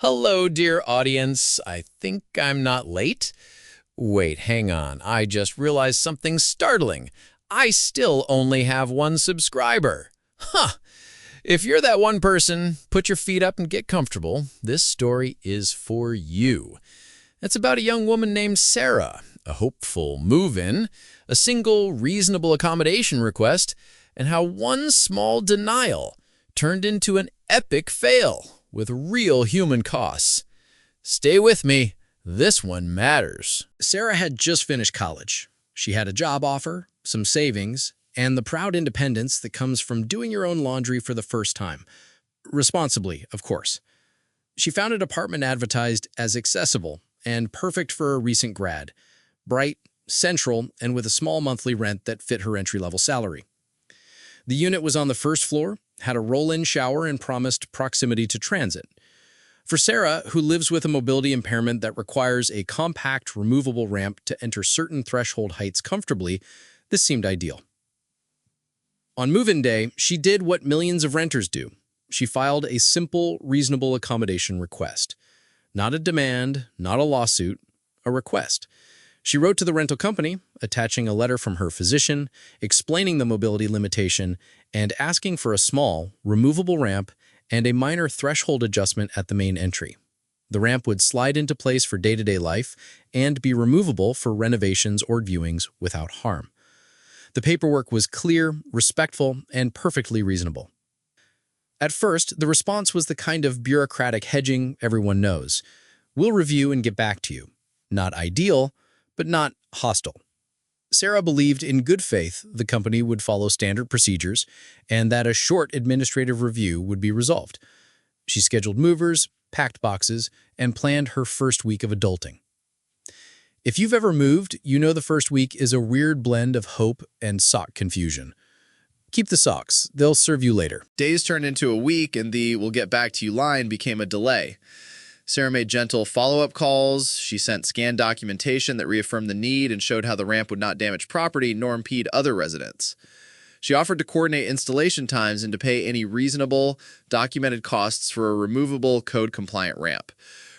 Hello, dear audience. I think I'm not late. Wait, hang on. I just realized something startling. I still only have one subscriber. Huh. If you're that one person, put your feet up and get comfortable. This story is for you. It's about a young woman named Sarah, a hopeful move-in, a single reasonable accommodation request, and how one small denial turned into an epic fail with real human costs. Stay with me. This one matters. Sarah had just finished college. She had a job offer, some savings, and the proud independence that comes from doing your own laundry for the first time. Responsibly, of course. She found an apartment advertised as accessible and perfect for a recent grad. Bright, central, and with a small monthly rent that fit her entry-level salary. The unit was on the first floor, had a roll-in shower, and promised proximity to transit. For Sarah, who lives with a mobility impairment that requires a compact, removable ramp to enter certain threshold heights comfortably, this seemed ideal. On move-in day, she did what millions of renters do. She filed a simple, reasonable accommodation request. Not a demand, not a lawsuit, a request. She wrote to the rental company, attaching a letter from her physician, explaining the mobility limitation, and asking for a small, removable ramp and a minor threshold adjustment at the main entry. The ramp would slide into place for day-to-day life and be removable for renovations or viewings without harm. The paperwork was clear, respectful, and perfectly reasonable. At first, the response was the kind of bureaucratic hedging everyone knows. We'll review and get back to you. Not ideal, but not hostile. Sarah believed in good faith the company would follow standard procedures and that a short administrative review would be resolved. She scheduled movers, packed boxes, and planned her first week of adulting. If you've ever moved, you know the first week is a weird blend of hope and sock confusion. Keep the socks. They'll serve you later. Days turned into a week, and the "we'll get back to you" line became a delay. Sarah made gentle follow-up calls. She sent scanned documentation that reaffirmed the need and showed how the ramp would not damage property nor impede other residents. She offered to coordinate installation times and to pay any reasonable, documented costs for a removable, code-compliant ramp.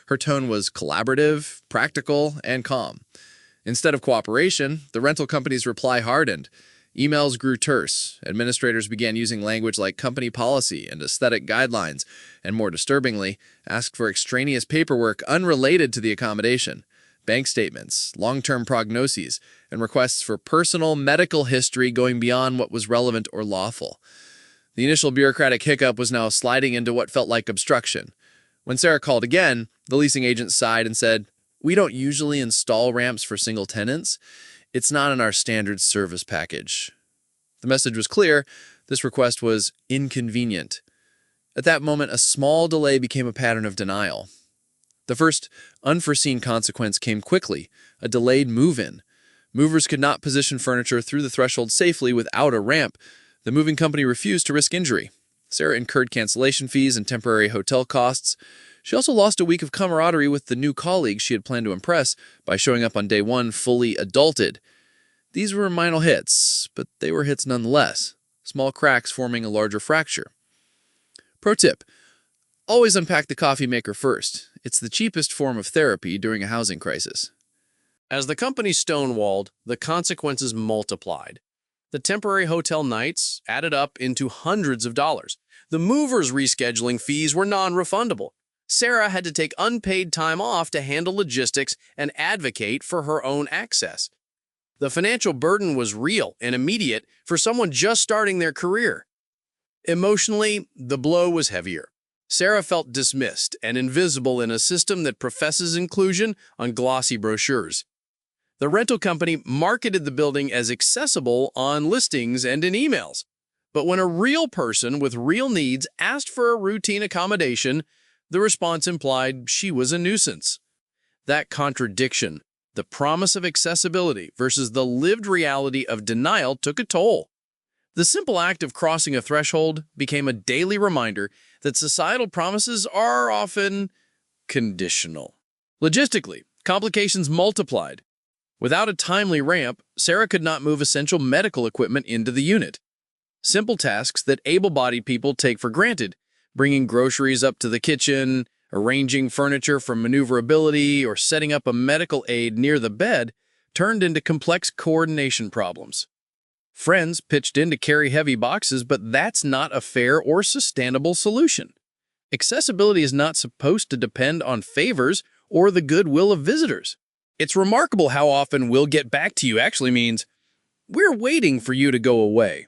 Her tone was collaborative, practical, and calm. Instead of cooperation, the rental company's reply hardened. Emails grew terse. Administrators began using language like company policy and aesthetic guidelines, and more disturbingly, asked for extraneous paperwork unrelated to the accommodation, bank statements, long-term prognoses, and requests for personal medical history going beyond what was relevant or lawful. The initial bureaucratic hiccup was now sliding into what felt like obstruction. When Sarah called again, the leasing agent sighed and said, "We don't usually install ramps for single tenants. It's not in our standard service package." The message was clear. This request was inconvenient. At that moment, a small delay became a pattern of denial. The first unforeseen consequence came quickly, a delayed move-in. Movers could not position furniture through the threshold safely without a ramp. The moving company refused to risk injury. Sarah incurred cancellation fees and temporary hotel costs. She also lost a week of camaraderie with the new colleagues she had planned to impress by showing up on day one fully adulted. These were minor hits, but they were hits nonetheless, small cracks forming a larger fracture. Pro tip: always unpack the coffee maker first. It's the cheapest form of therapy during a housing crisis. As the company stonewalled, the consequences multiplied. The temporary hotel nights added up into hundreds of dollars. The movers' rescheduling fees were non-refundable. Sarah had to take unpaid time off to handle logistics and advocate for her own access. The financial burden was real and immediate for someone just starting their career. Emotionally, the blow was heavier. Sarah felt dismissed and invisible in a system that professes inclusion on glossy brochures. The rental company marketed the building as accessible on listings and in emails. But when a real person with real needs asked for a routine accommodation, the response implied she was a nuisance. That contradiction, the promise of accessibility versus the lived reality of denial, took a toll. The simple act of crossing a threshold became a daily reminder that societal promises are often conditional. Logistically, complications multiplied. Without a timely ramp, Sarah could not move essential medical equipment into the unit. Simple tasks that able-bodied people take for granted, bringing groceries up to the kitchen, Arranging furniture for maneuverability or setting up a medical aid near the bed turned into complex coordination problems. Friends pitched in to carry heavy boxes, but that's not a fair or sustainable solution. Accessibility is not supposed to depend on favors or the goodwill of visitors. It's remarkable how often "we'll get back to you" actually means "we're waiting for you to go away."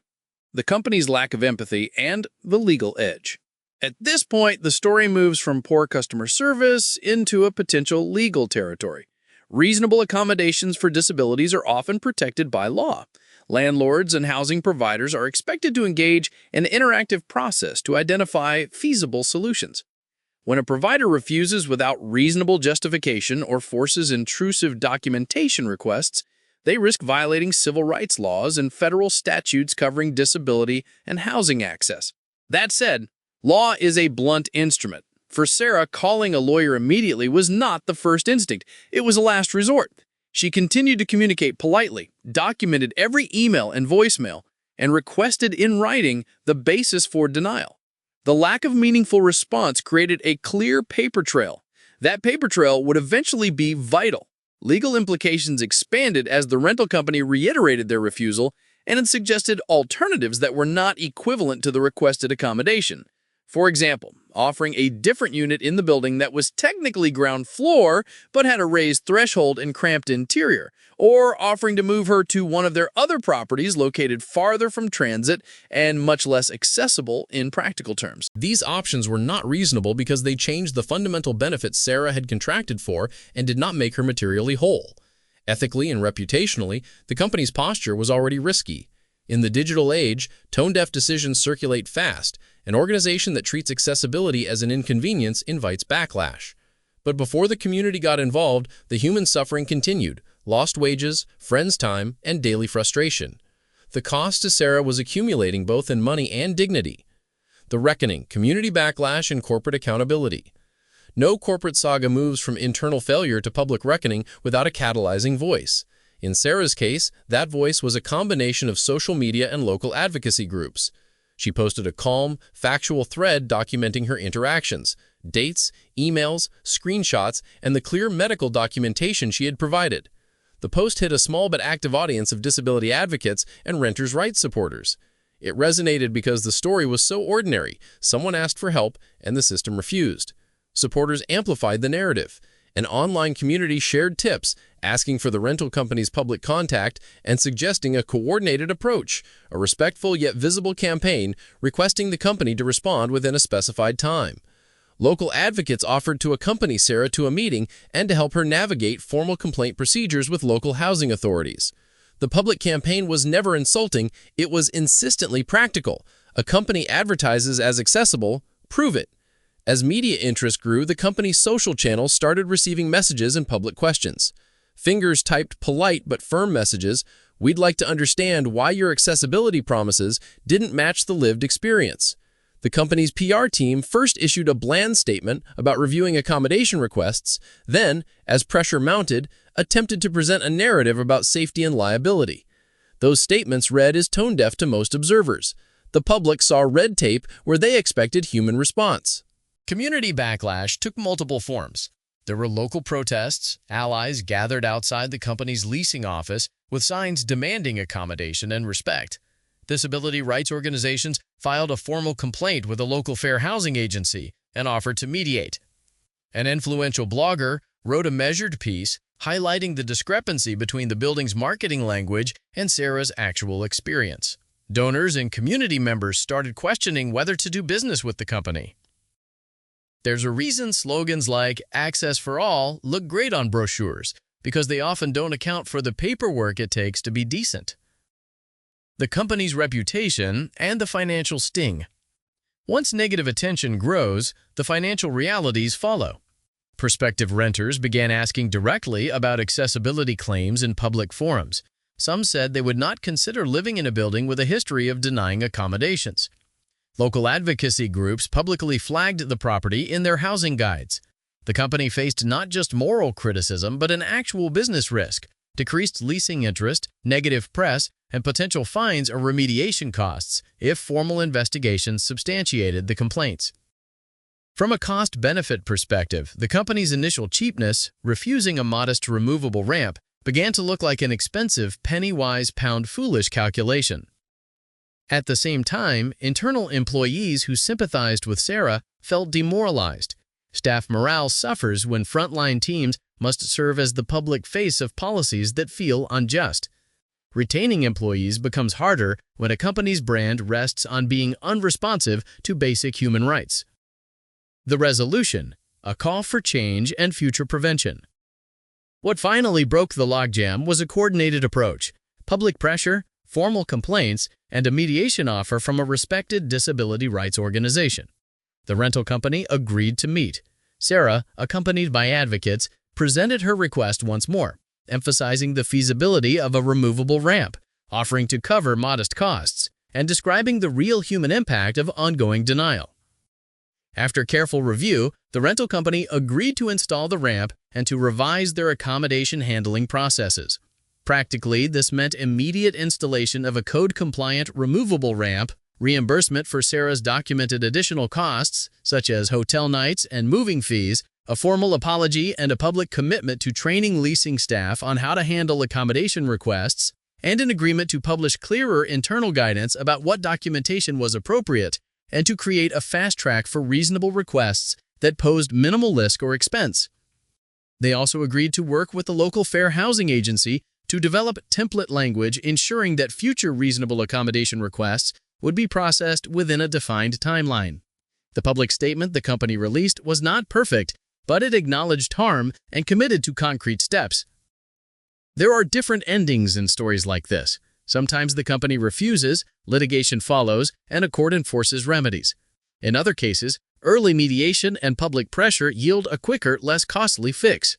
The company's lack of empathy and the legal edge. At this point, the story moves from poor customer service into a potential legal territory. Reasonable accommodations for disabilities are often protected by law. Landlords and housing providers are expected to engage in an interactive process to identify feasible solutions. When a provider refuses without reasonable justification or forces intrusive documentation requests, they risk violating civil rights laws and federal statutes covering disability and housing access. That said, law is a blunt instrument. For Sarah, calling a lawyer immediately was not the first instinct. It was a last resort. She continued to communicate politely, documented every email and voicemail, and requested in writing the basis for denial. The lack of meaningful response created a clear paper trail. That paper trail would eventually be vital. Legal implications expanded as the rental company reiterated their refusal and had suggested alternatives that were not equivalent to the requested accommodation. For example, offering a different unit in the building that was technically ground floor but had a raised threshold and cramped interior, or offering to move her to one of their other properties located farther from transit and much less accessible in practical terms. These options were not reasonable because they changed the fundamental benefits Sarah had contracted for and did not make her materially whole. Ethically and reputationally, the company's posture was already risky. In the digital age, tone-deaf decisions circulate fast. An organization that treats accessibility as an inconvenience invites backlash. But before the community got involved, the human suffering continued: lost wages, friends' time, and daily frustration. The cost to Sarah was accumulating both in money and dignity. The reckoning: community backlash and corporate accountability. No corporate saga moves from internal failure to public reckoning without a catalyzing voice. In Sarah's case, that voice was a combination of social media and local advocacy groups. She posted a calm, factual thread documenting her interactions, dates, emails, screenshots, and the clear medical documentation she had provided. The post hit a small but active audience of disability advocates and renters' rights supporters. It resonated because the story was so ordinary. Someone asked for help, and the system refused. Supporters amplified the narrative. An online community shared tips, asking for the rental company's public contact and suggesting a coordinated approach, a respectful yet visible campaign requesting the company to respond within a specified time. Local advocates offered to accompany Sarah to a meeting and to help her navigate formal complaint procedures with local housing authorities. The public campaign was never insulting, it was insistently practical. A company advertises as accessible, prove it. As media interest grew, the company's social channels started receiving messages and public questions. Fingers typed polite but firm messages: "We'd like to understand why your accessibility promises didn't match the lived experience." The company's PR team first issued a bland statement about reviewing accommodation requests, then, as pressure mounted, attempted to present a narrative about safety and liability. Those statements read as tone-deaf to most observers. The public saw red tape where they expected human response. Community backlash took multiple forms. There were local protests. Allies gathered outside the company's leasing office with signs demanding accommodation and respect. Disability rights organizations filed a formal complaint with a local fair housing agency and offered to mediate. An influential blogger wrote a measured piece highlighting the discrepancy between the building's marketing language and Sarah's actual experience. Donors and community members started questioning whether to do business with the company. There's a reason slogans like "Access for All" look great on brochures, because they often don't account for the paperwork it takes to be decent. The company's reputation and the financial sting. Once negative attention grows, the financial realities follow. Prospective renters began asking directly about accessibility claims in public forums. Some said they would not consider living in a building with a history of denying accommodations. Local advocacy groups publicly flagged the property in their housing guides. The company faced not just moral criticism, but an actual business risk: decreased leasing interest, negative press, and potential fines or remediation costs if formal investigations substantiated the complaints. From a cost-benefit perspective, the company's initial cheapness, refusing a modest removable ramp, began to look like an expensive penny-wise pound-foolish calculation. At the same time, internal employees who sympathized with Sarah felt demoralized. Staff morale suffers when frontline teams must serve as the public face of policies that feel unjust. Retaining employees becomes harder when a company's brand rests on being unresponsive to basic human rights. The resolution: a call for change and future prevention. What finally broke the logjam was a coordinated approach, public pressure, formal complaints, and a mediation offer from a respected disability rights organization. The rental company agreed to meet. Sarah, accompanied by advocates, presented her request once more, emphasizing the feasibility of a removable ramp, offering to cover modest costs, and describing the real human impact of ongoing denial. After careful review, the rental company agreed to install the ramp and to revise their accommodation handling processes. Practically, this meant immediate installation of a code-compliant removable ramp, reimbursement for Sarah's documented additional costs, such as hotel nights and moving fees, a formal apology, and a public commitment to training leasing staff on how to handle accommodation requests, and an agreement to publish clearer internal guidance about what documentation was appropriate, and to create a fast track for reasonable requests that posed minimal risk or expense. They also agreed to work with the local fair housing agency to develop template language ensuring that future reasonable accommodation requests would be processed within a defined timeline. The public statement the company released was not perfect, but it acknowledged harm and committed to concrete steps. There are different endings in stories like this. Sometimes the company refuses, litigation follows, and a court enforces remedies. In other cases, early mediation and public pressure yield a quicker, less costly fix.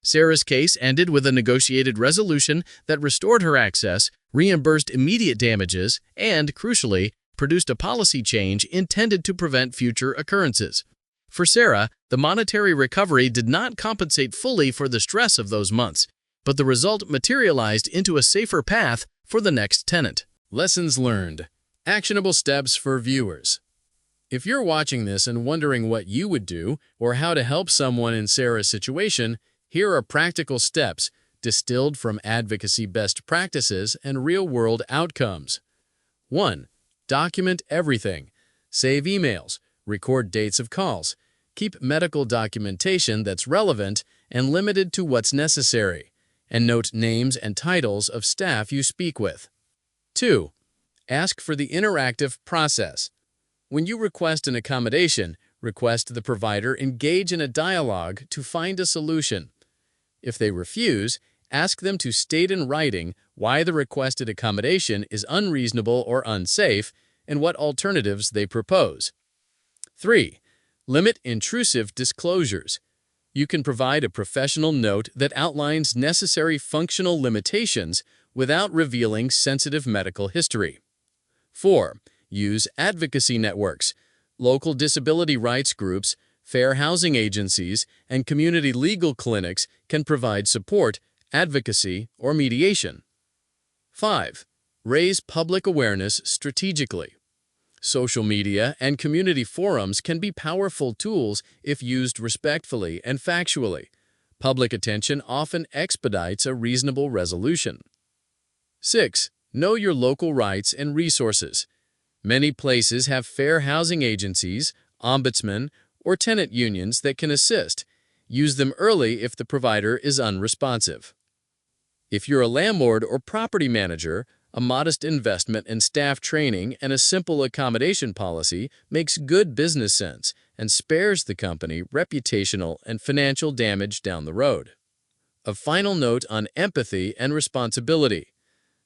Sarah's case ended with a negotiated resolution that restored her access, reimbursed immediate damages, and, crucially, produced a policy change intended to prevent future occurrences. For Sarah, the monetary recovery did not compensate fully for the stress of those months, but the result materialized into a safer path for the next tenant. Lessons learned. Actionable steps for viewers. If you're watching this and wondering what you would do or how to help someone in Sarah's situation, here are practical steps distilled from advocacy best practices and real-world outcomes. 1. Document everything. Save emails. Record dates of calls. Keep medical documentation that's relevant and limited to what's necessary, and note names and titles of staff you speak with. 2. Ask for the interactive process. When you request an accommodation, request the provider engage in a dialogue to find a solution. If they refuse, ask them to state in writing why the requested accommodation is unreasonable or unsafe and what alternatives they propose. 3. Limit intrusive disclosures. You can provide a professional note that outlines necessary functional limitations without revealing sensitive medical history. 4. Use advocacy networks. Local disability rights groups, fair housing agencies, and community legal clinics can provide support, advocacy, or mediation. 5. Raise public awareness strategically. Social media and community forums can be powerful tools if used respectfully and factually. Public attention often expedites a reasonable resolution. 6. Know your local rights and resources. Many places have fair housing agencies, ombudsmen, or tenant unions that can assist. Use them early if the provider is unresponsive. If you're a landlord or property manager, a modest investment in staff training and a simple accommodation policy makes good business sense and spares the company reputational and financial damage down the road. A final note on empathy and responsibility.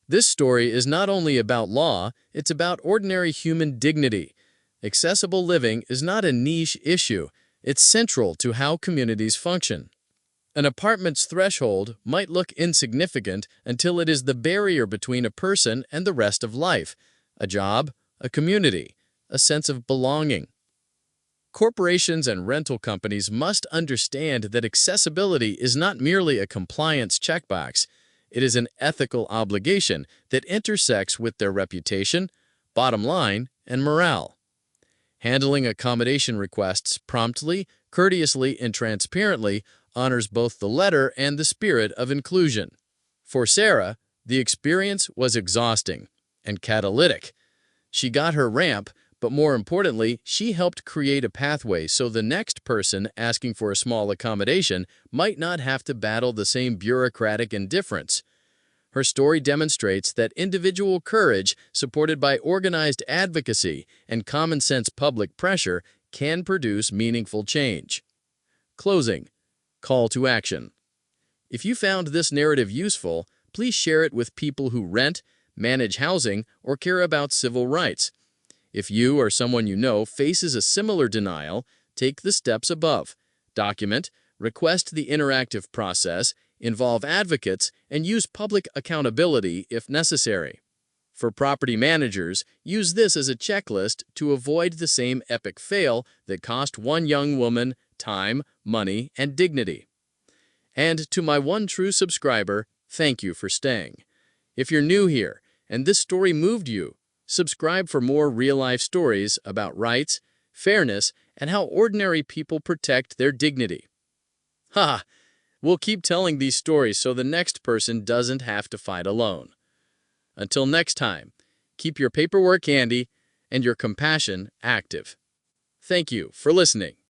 This story is not only about law, it's about ordinary human dignity. Accessible living is not a niche issue, it's central to how communities function. An apartment's threshold might look insignificant until it is the barrier between a person and the rest of life, a job, a community, a sense of belonging. Corporations and rental companies must understand that accessibility is not merely a compliance checkbox. It is an ethical obligation that intersects with their reputation, bottom line, and morale. Handling accommodation requests promptly, courteously, and transparently honors both the letter and the spirit of inclusion. For Sarah, the experience was exhausting and catalytic. She got her ramp, but more importantly, she helped create a pathway so the next person asking for a small accommodation might not have to battle the same bureaucratic indifference. Her story demonstrates that individual courage, supported by organized advocacy and common-sense public pressure, can produce meaningful change. Closing. Call to action. If you found this narrative useful, please share it with people who rent, manage housing, or care about civil rights. If you or someone you know faces a similar denial, take the steps above. Document, request the interactive process, involve advocates, and use public accountability if necessary. For property managers, use this as a checklist to avoid the same epic fail that cost one young woman time, money, and dignity. And to my one true subscriber, thank you for staying. If you're new here and this story moved you, subscribe for more real-life stories about rights, fairness, and how ordinary people protect their dignity. Ha! We'll keep telling these stories so the next person doesn't have to fight alone. Until next time, keep your paperwork handy and your compassion active. Thank you for listening.